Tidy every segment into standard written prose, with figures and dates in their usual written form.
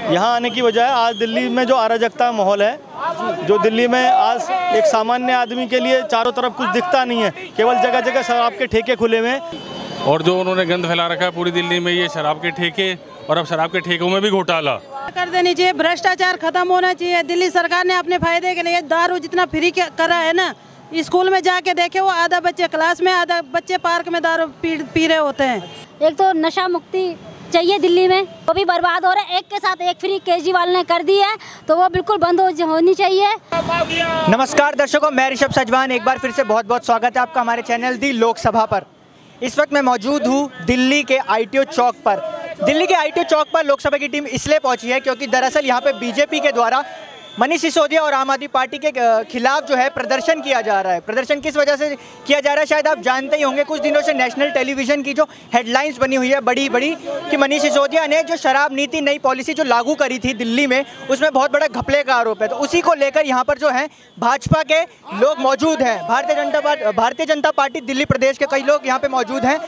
यहाँ आने की वजह है आज दिल्ली में जो अराजकता माहौल है, जो दिल्ली में आज एक सामान्य आदमी के लिए चारों तरफ कुछ दिखता नहीं है, केवल जगह जगह शराब के ठेके खुले हुए हैं। और जो उन्होंने गंद फैला रखा है पूरी दिल्ली में, ये शराब के ठेके और अब शराब के ठेकों में भी घोटाला कर देनी चाहिए। भ्रष्टाचार खत्म होना चाहिए। दिल्ली सरकार ने अपने फायदे के लिए दारू जितना फ्री करा है ना, स्कूल में जाके देखे वो आधा बच्चे क्लास में, आधा बच्चे पार्क में दारू पी रहे होते हैं। एक तो नशा मुक्ति चाहिए दिल्ली में, वो भी बर्बाद हो रहा है। एक के साथ एक फ्री केजरीवाल ने कर दी है, तो वो बिल्कुल बंद होनी चाहिए। नमस्कार दर्शकों, मैं ऋषभ सजवान, एक बार फिर से बहुत बहुत स्वागत है आपका हमारे चैनल दी लोकसभा पर। इस वक्त मैं मौजूद हूँ दिल्ली के ITO चौक पर। दिल्ली के ITO चौक पर लोकसभा की टीम इसलिए पहुंची है क्योंकि दरअसल यहाँ पे बीजेपी के द्वारा मनीष सिसोदिया और आम आदमी पार्टी के खिलाफ जो है प्रदर्शन किया जा रहा है। प्रदर्शन किस वजह से किया जा रहा है शायद आप जानते ही होंगे। कुछ दिनों से नेशनल टेलीविज़न की जो हेडलाइंस बनी हुई है बड़ी बड़ी कि मनीष सिसोदिया ने जो शराब नीति नई पॉलिसी जो लागू करी थी दिल्ली में, उसमें बहुत बड़ा घपले का आरोप है। तो उसी को लेकर यहाँ पर जो है भाजपा के लोग मौजूद हैं। भारतीय जनता पार्टी दिल्ली प्रदेश के कई लोग यहाँ पर मौजूद हैं।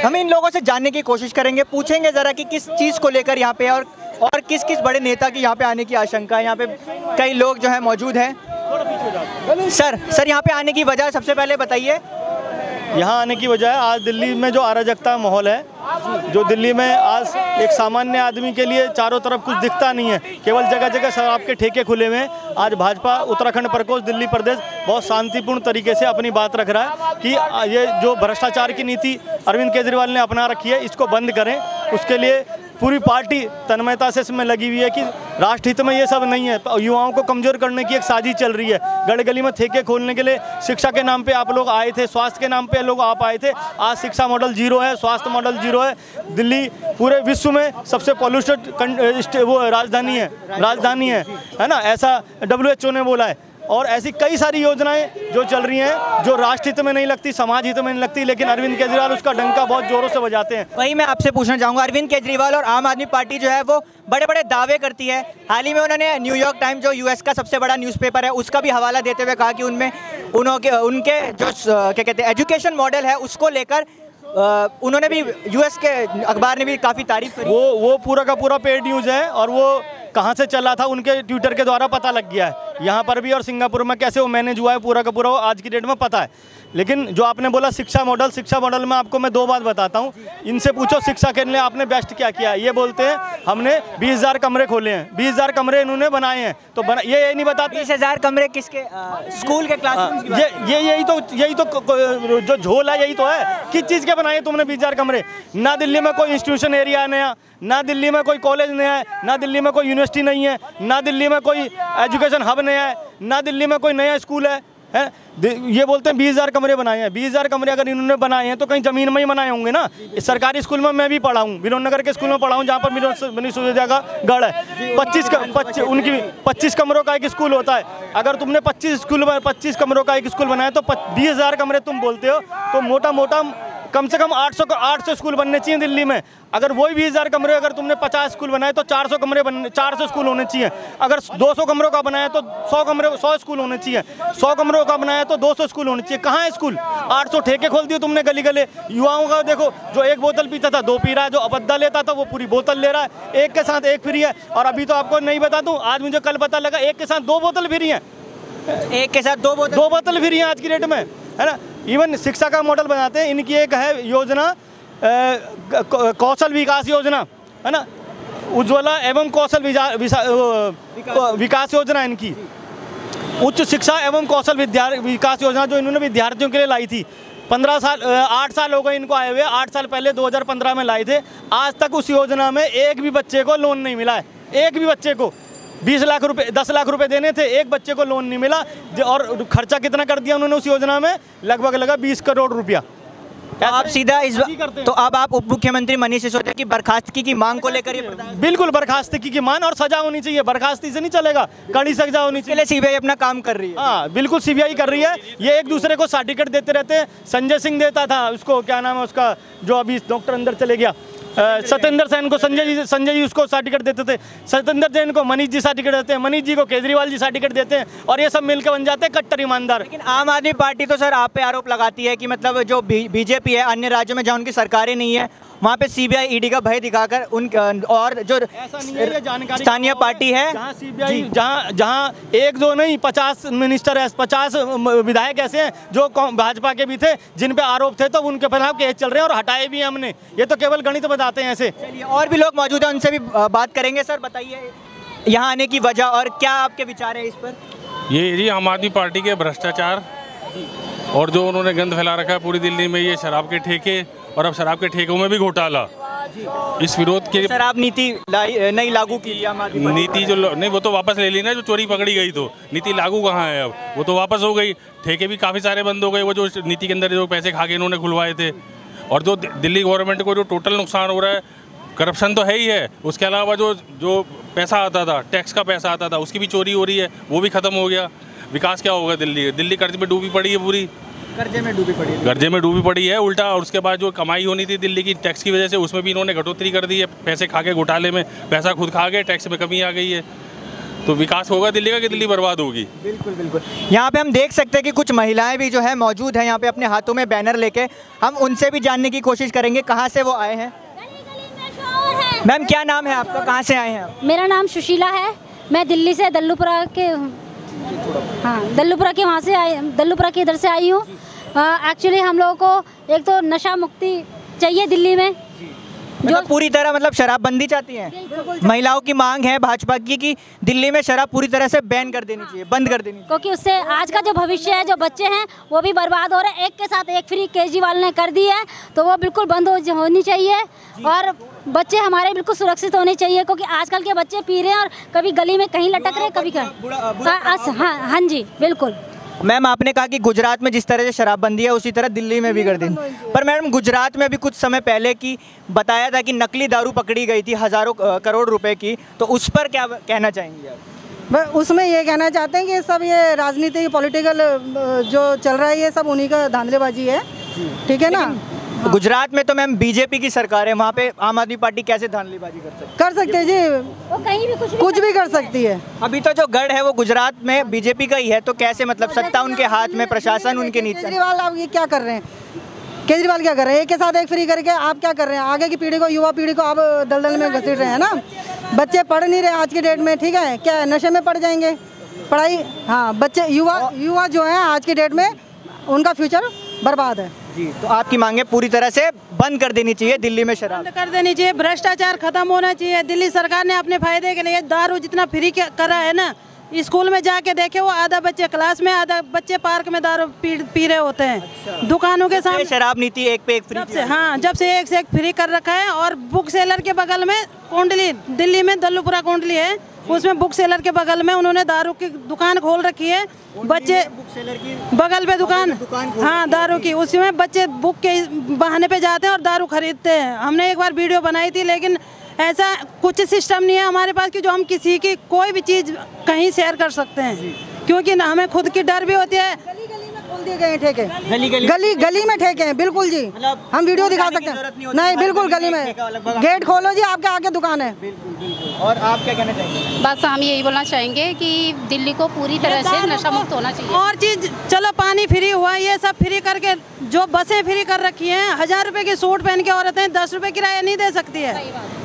हम इन लोगों से जानने की कोशिश करेंगे, पूछेंगे ज़रा कि किस चीज़ को लेकर यहाँ पे और किस किस बड़े नेता की यहाँ पे आने की आशंका है। यहाँ पे कई लोग जो है मौजूद हैं। सर यहाँ पे आने की वजह सबसे पहले बताइए। यहाँ आने की वजह है आज दिल्ली में जो अराजकता माहौल है, जो दिल्ली में आज एक सामान्य आदमी के लिए चारों तरफ कुछ दिखता नहीं है, केवल जगह जगह शराब के ठेके खुले हुए हैं। आज भाजपा उत्तराखंड प्रकोष्ठ दिल्ली प्रदेश बहुत शांतिपूर्ण तरीके से अपनी बात रख रहा है कि ये जो भ्रष्टाचार की नीति अरविंद केजरीवाल ने अपना रखी है, इसको बंद करें। उसके लिए पूरी पार्टी तन्मयता से इसमें लगी हुई है कि राष्ट्रहित में ये सब नहीं है। युवाओं को कमज़ोर करने की एक साजिश चल रही है। गली गली में ठेके खोलने के लिए शिक्षा के नाम पे आप लोग आए थे, स्वास्थ्य के नाम पे लोग आप आए थे। आज शिक्षा मॉडल जीरो है, स्वास्थ्य मॉडल जीरो है। दिल्ली पूरे विश्व में सबसे पॉल्यूटेड वो राजधानी है ना, ऐसा WHO ने बोला है। और ऐसी कई सारी योजनाएं जो चल रही हैं जो राष्ट्रहित में नहीं लगती, समाज हित में नहीं लगती, लेकिन अरविंद केजरीवाल उसका डंका बहुत जोरों से बजाते हैं। वही मैं आपसे पूछना चाहूँगा, अरविंद केजरीवाल और आम आदमी पार्टी जो है वो बड़े बड़े दावे करती है। हाल ही में उन्होंने न्यूयॉर्क टाइम्स जो US का सबसे बड़ा न्यूज़पेपर है उसका भी हवाला देते हुए कहा कि उनके जो क्या कहते हैं एजुकेशन मॉडल है उसको लेकर उन्होंने भी US के अखबार ने भी काफ़ी तारीफ करी। वो पूरा का पूरा पेड न्यूज़ है और वो कहाँ से चला था उनके ट्विटर के द्वारा पता लग गया है। यहाँ पर भी और सिंगापुर में कैसे वो मैनेज हुआ है पूरा का पूरा आज की डेट में पता है। लेकिन जो आपने बोला शिक्षा मॉडल में आपको मैं दो बात बताता हूँ। इनसे पूछो शिक्षा के लिए आपने बेस्ट क्या किया। ये बोलते हैं हमने 20,000 कमरे खोले हैं, 20,000 कमरे इन्होंने बनाए हैं। तो ये नहीं बताते 20,000 कमरे किसके स्कूल के क्लास। यही तो जो झोल है यही तो है। किस चीज़ के बनाए तुमने 20,000 कमरे? ना दिल्ली में कोई इंस्टीट्यूशन एरिया नया, ना दिल्ली में कोई कॉलेज नया है, ना दिल्ली में कोई यूनिवर्सिटी नहीं है, ना दिल्ली में कोई एजुकेशन हब नया है, ना दिल्ली में कोई नया स्कूल है। ये बोलते हैं 20,000 कमरे बनाए हैं। 20,000 कमरे अगर इन्होंने बनाए हैं तो कहीं ज़मीन में ही बनाए होंगे ना। सरकारी स्कूल में मैं भी पढ़ा हूँ, विनोद नगर के स्कूल में पढ़ा हूँ जहाँ पर मनीष सिसोदिया का गढ़ है। 25 कमरों का एक स्कूल होता है। अगर तुमने 25 कमरों का एक स्कूल बनाया तो 20,000 कमरे तुम बोलते हो, तो मोटा कम से कम 800 स्कूल बनने चाहिए दिल्ली में। अगर वही 20,000 कमरे अगर तुमने 50 स्कूल बनाए तो 400 स्कूल होने चाहिए। अगर 200 कमरों का बनाया तो 100 स्कूल होने चाहिए। 100 कमरों का बनाया तो 200 स्कूल होने चाहिए। कहाँ है स्कूल? 800 ठेके खोल दिए तुमने गली गले। युवाओं का देखो, जो एक बोतल पीता था 2 पी रहा है, जो अबद्दा लेता था वो पूरी बोतल ले रहा है। एक के साथ एक फ्री है। और अभी तो आपको नहीं बता दूँ, आज मुझे कल पता लगा एक के साथ 2 बोतल फ्री हैं। एक के साथ 2 बोतल फ्री हैं आज की डेट में, है ना। इवन शिक्षा का मॉडल बनाते हैं। इनकी एक है योजना कौशल विकास योजना, है ना, उज्ज्वला एवं कौशल विकास योजना। इनकी उच्च शिक्षा एवं कौशल विकास योजना जो इन्होंने विद्यार्थियों के लिए लाई थी। 8 साल हो गए इनको आए हुए। 8 साल पहले 2015 में लाए थे। आज तक उस योजना में एक भी बच्चे को लोन नहीं मिला है। एक भी बच्चे को 20 लाख रुपए 10 लाख रुपए देने थे, एक बच्चे को लोन नहीं मिला। और खर्चा कितना कर दिया उन्होंने उस योजना में? लगभग 20 करोड़ रुपया। आप सीधा तो अब आप उप मुख्यमंत्री मनीष सिसोदिया की बर्खास्तगी की मांग को लेकर बिल्कुल बर्खास्तगी की मांग और सजा होनी चाहिए। बर्खास्ती से नहीं चलेगा, कड़ी सजा होनी चाहिए। CBI अपना काम कर रही है। हाँ बिल्कुल CBI कर रही है। ये एक दूसरे को सर्टिफिकेट देते रहते हैं। संजय सिंह देता था उसको, क्या नाम है उसका, जो अभी डॉक्टर अंदर चले गया, सत्येंद्र सेन को संजय जी उसको सर्टिफिकेट देते थे। सत्येंद्र जैन को मनीष जी सर्टिफिकेट देते हैं, मनीष जी को केजरीवाल जी सर्टिफिकेट देते हैं। और ये सब मिलकर बन जाते हैं कट्टर ईमानदार। लेकिन आम आदमी पार्टी तो सर आप पे आरोप लगाती है कि मतलब जो बीजेपी है अन्य राज्यों में जहाँ उनकी सरकारें नहीं है वहाँ पे सीबीआई ईडी का भय दिखाकर उन और जो स्थानीय पार्टी है जहाँ सीबीआई जहाँ एक दो नहीं 50 मिनिस्टर है, 50 विधायक ऐसे हैं जो भाजपा के भी थे जिन पे आरोप थे, तो उनके खिलाफ केस चल रहे हैं और हटाए भी हैं हमने। ये तो केवल गणित बताते हैं ऐसे। चलिए और भी लोग मौजूद हैं, उनसे भी बात करेंगे। सर बताइए यहाँ आने की वजह और क्या आपके विचार है इस पर? ये जी आम आदमी पार्टी के भ्रष्टाचार और जो उन्होंने गंद फैला रखा है पूरी दिल्ली में, ये शराब के ठेके और अब शराब के ठेकों में भी घोटाला, इस विरोध के शराब नीति नहीं लागू की नीति जो नहीं वो तो वापस ले ली ना, जो चोरी पकड़ी गई तो नीति लागू कहाँ है अब, वो तो वापस हो गई। ठेके भी काफ़ी सारे बंद हो गए, वो जो नीति के अंदर जो पैसे खा के इन्होंने खुलवाए थे। और जो दिल्ली गवर्नमेंट को जो टोटल नुकसान हो रहा है, करप्शन तो है ही है, उसके अलावा जो पैसा आता था, टैक्स का पैसा आता था, उसकी भी चोरी हो रही है, वो भी खत्म हो गया। विकास क्या होगा? दिल्ली कर्ज में डूबी पड़ी है, पूरी कर्जे में डूबी पड़ी है उल्टा। और उसके बाद जो कमाई होनी थी दिल्ली की टैक्स की वजह से, उसमें भी इन्होंने कटौती कर दी है। पैसे खा के घोटाले में पैसा खुद खा गए, टैक्स में कमी आ गई है। तो विकास होगा दिल्ली का कि दिल्ली बर्बाद होगी? बिल्कुल बिल्कुल। यहाँ पे हम देख सकते हैं कि कुछ महिलाएं भी जो है मौजूद हैं यहाँ पे अपने हाथों में बैनर लेके। हम उनसे भी जानने की कोशिश करेंगे कहाँ से वो आए हैं। मैम क्या नाम है आपका, कहाँ से आए हैं आप? मेरा नाम सुशीला है, मैं दिल्ली से दल्लूपुरा के दल्लूपुरा के वहाँ से आई, दल्लूपुरा के इधर से आई हूँ। एक्चुअली हम लोगों को एक तो नशा मुक्ति चाहिए दिल्ली में, जो पूरी तरह मतलब शराबबंदी चाहती हैं। महिलाओं की मांग है भाजपा की कि दिल्ली में शराब पूरी तरह से बैन कर देनी चाहिए, बंद कर देनी चाहिए, क्योंकि उससे आज का जो भविष्य है, जो बच्चे हैं वो भी बर्बाद हो रहे हैं। एक के साथ एक फ्री केजरीवाल ने कर दी है, तो वो बिल्कुल बंद होनी चाहिए और बच्चे हमारे बिल्कुल सुरक्षित होने चाहिए, क्योंकि आजकल के बच्चे पी रहे हैं और कभी गली में कहीं लटक रहे, कभी हाँ जी बिल्कुल। मैम आपने कहा कि गुजरात में जिस तरह से शराबबंदी है उसी तरह दिल्ली में भी कर देनी, पर मैडम गुजरात में भी कुछ समय पहले की बताया था कि नकली दारू पकड़ी गई थी हज़ारों करोड़ रुपए की, तो उस पर क्या कहना चाहेंगे आप? उसमें ये कहना चाहते हैं कि सब ये राजनीति पॉलिटिकल जो चल रहा है ये सब उन्हीं का धांधलेबाजी है, ठीक है ना। गुजरात में तो मैम बीजेपी की सरकार है, वहाँ पे आम आदमी पार्टी कैसे धांधलीबाजी कर सकती है? जी वो कहीं भी कुछ भी कर सकती है। अभी तो जो गढ़ है वो गुजरात में बीजेपी का ही है, तो कैसे मतलब सत्ता उनके हाथ में, प्रशासन उनके नीचे। केजरीवाल आप ये क्या कर रहे हैं? केजरीवाल क्या कर रहे हैं? एक के साथ एक फ्री करके आप क्या कर रहे हैं? आगे की पीढ़ी को, युवा पीढ़ी को आप दलदल में घसीट रहे हैं ना। बच्चे पढ़ नहीं रहे आज की डेट में, ठीक है, क्या नशे में पड़ जाएंगे? पढ़ाई, हाँ बच्चे युवा जो है आज की डेट में उनका फ्यूचर बर्बाद है। जी, तो आपकी मांगे पूरी तरह से बंद कर देनी चाहिए दिल्ली में शराब, बंद कर देनी चाहिए, भ्रष्टाचार खत्म होना चाहिए। दिल्ली सरकार ने अपने फायदे के लिए दारू जितना फ्री करा है ना, स्कूल में जाके देखे वो आधा बच्चे क्लास में, आधा बच्चे पार्क में दारू पी रहे होते हैं। अच्छा। दुकानों के सामने शराब नीति एक पे एक फ्री, जब से एक फ्री कर रखा है। और बुक सेलर के बगल में कोंडली, दिल्ली में दल्लूपुरा कोंडली है, उसमें बुक सेलर के बगल में उन्होंने दारू की दुकान खोल रखी है। बच्चे बुक सेलर की बगल पे दुकान हाँ दारू की, उसमें बच्चे बुक के बहाने पे जाते हैं और दारू खरीदते हैं। हमने एक बार वीडियो बनाई थी, लेकिन ऐसा कुछ सिस्टम नहीं है हमारे पास कि जो हम किसी की कोई भी चीज़ कहीं शेयर कर सकते हैं, क्योंकि ना हमें खुद की डर भी होती है। खोल दिए गए ठेके, गली में ठेके हैं, बिल्कुल जी। हम वीडियो दिखा सकते हैं, नहीं बिल्कुल गली में गेट खोलो जी, आपके आगे दुकान है। और आप क्या कहना चाहेंगे? बस हम यही बोलना चाहेंगे कि दिल्ली को पूरी तरह से नशा मुक्त होना चाहिए। और चीज चलो पानी फ्री हुआ, ये सब फ्री करके जो बसें फ्री कर रखी हैं, 1000 रुपए की सूट पहन के औरतें 10 रुपए किराया नहीं दे सकती है।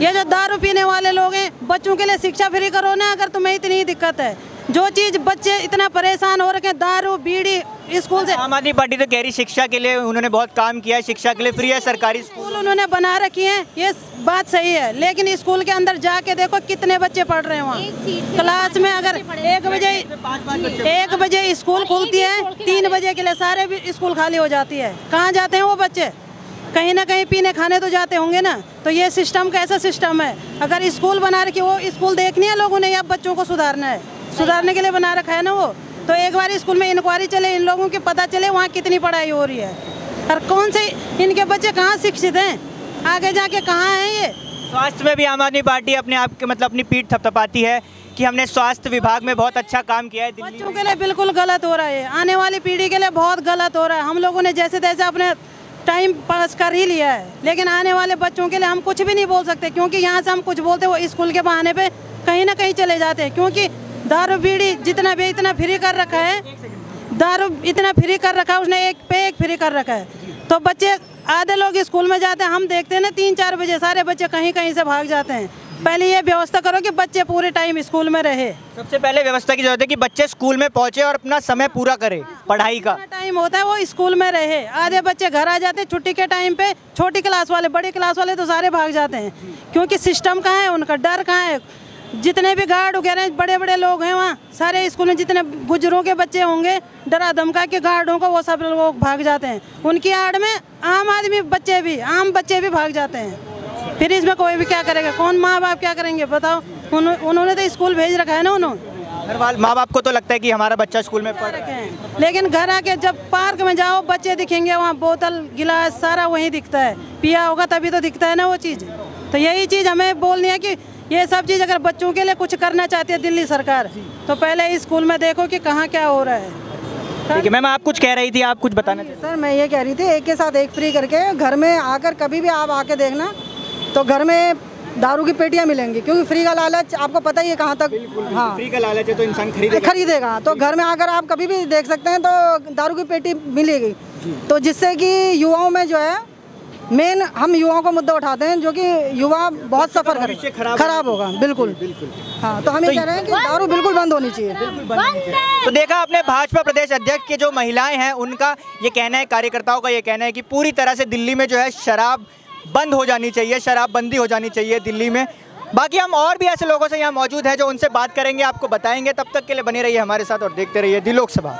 ये जो दारू पीने वाले लोग हैं, बच्चों के लिए शिक्षा फ्री करो ना, अगर तुम्हें इतनी दिक्कत है। जो चीज बच्चे इतना परेशान हो रखे, दारू बीड़ी स्कूल से। आम आदमी पार्टी तो कह रही शिक्षा के लिए उन्होंने बहुत काम किया है, शिक्षा के लिए फ्री है, सरकारी स्कूल उन्होंने बना रखी है, ये बात सही है, लेकिन स्कूल के अंदर जाके देखो कितने बच्चे पढ़ रहे हैं वहाँ क्लास में। अगर 1 बजे स्कूल खुलती है, 3 बजे के लिए सारे भी स्कूल खाली हो जाती है। कहाँ जाते हैं वो बच्चे? कहीं ना कहीं पीने खाने तो जाते होंगे ना। तो ये सिस्टम कैसा सिस्टम है? अगर स्कूल बना रखी, वो स्कूल देखनी है लोगों ने या बच्चों को सुधारना है? सुधारने के लिए बना रखा है ना वो। तो एक बार स्कूल में इंक्वायरी चले, इन लोगों की पता चले वहाँ कितनी पढ़ाई हो रही है और कौन से इनके बच्चे कहाँ शिक्षित हैं, आगे जाके कहाँ हैं ये। स्वास्थ्य में भी आम आदमी पार्टी अपने आप के मतलब अपनी पीठ थपथपाती है कि हमने स्वास्थ्य विभाग में बहुत अच्छा काम किया है। बच्चों के लिए बिल्कुल गलत हो रहा है, आने वाली पीढ़ी के लिए बहुत गलत हो रहा है। हम लोगों ने जैसे तैसे अपने टाइम पास कर ही लिया है, लेकिन आने वाले बच्चों के लिए हम कुछ भी नहीं बोल सकते, क्योंकि यहाँ से हम कुछ बोलते वो स्कूल के बहाने पे कहीं ना कहीं चले जाते हैं। क्योंकि दारू बीड़ी जितना भी इतना फ्री कर रखा है, दारू इतना फ्री कर रखा है उसने, एक पे एक फ्री कर रखा है। तो बच्चे आधे लोग स्कूल में जाते हैं, हम देखते हैं ना 3-4 बजे सारे बच्चे कहीं कहीं से भाग जाते हैं। पहले ये व्यवस्था करो कि बच्चे पूरे टाइम स्कूल में रहे। सबसे पहले व्यवस्था की जरूरत है कि बच्चे स्कूल में पहुंचे और अपना समय पूरा करें पढ़ाई का। टाइम होता है वो स्कूल में रहे। आधे बच्चे घर आ जाते हैं छुट्टी के टाइम पे, छोटी क्लास वाले, बड़ी क्लास वाले तो सारे भाग जाते हैं, क्योंकि सिस्टम कहाँ है, उनका डर कहाँ है। जितने भी गार्ड वगैरह बड़े बड़े लोग हैं वहाँ सारे स्कूल में, जितने गुजरों के बच्चे होंगे डरा धमका के गार्डों को, वो सब लोग भाग जाते हैं। उनकी आड़ में आम आदमी बच्चे भी, आम बच्चे भी भाग जाते हैं। फिर इसमें कोई भी क्या करेगा, कौन माँ बाप क्या करेंगे बताओ। उन्होंने तो स्कूल भेज रखा है ना। उन्होंने हर बार माँ बाप को तो लगता है कि हमारा बच्चा स्कूल में पढ़ रहा है, लेकिन घर आके जब पार्क में जाओ बच्चे दिखेंगे, वहाँ बोतल गिलास सारा वहीं दिखता है। पिया होगा तभी तो दिखता है ना वो चीज़। तो यही चीज़ हमें बोलनी है कि ये सब चीज़ अगर बच्चों के लिए कुछ करना चाहती है दिल्ली सरकार, तो पहले स्कूल में देखो कि कहाँ क्या हो रहा है। ठीक है मैम, आप कुछ कह रही थी, आप कुछ बताना चाहते? सर मैं ये कह रही थी, एक के साथ एक फ्री करके घर में आकर कभी भी आप आके देखना तो घर में दारू की पेटियां मिलेंगी, क्योंकि फ्री का लालच आपको पता ही है कहाँ तक। हाँ, फ्री का लालच है तो इंसान खरीदेगा। तो घर में आकर आप कभी भी देख सकते हैं तो दारू की पेटी मिलेगी, तो जिससे कि युवाओं में जो है, मेन हम युवाओं का मुद्दा उठाते हैं, जो कि युवा बहुत सफर करें, खराब होगा। बिल्कुल। हाँ, तो हम ये कह रहे हैं कि दारू बिल्कुल बंद होनी चाहिए। तो देखा आपने भाजपा प्रदेश अध्यक्ष के जो महिलाएं हैं उनका ये कहना है, कार्यकर्ताओं का ये कहना है कि पूरी तरह से दिल्ली में जो है शराब बंद हो जानी चाहिए, शराबबंदी हो जानी चाहिए दिल्ली में। बाकी हम और भी ऐसे लोगों से यहाँ मौजूद हैं जो उनसे बात करेंगे, आपको बताएंगे। तब तक के लिए बने रहिए हमारे साथ और देखते रहिए दी लोकसभा।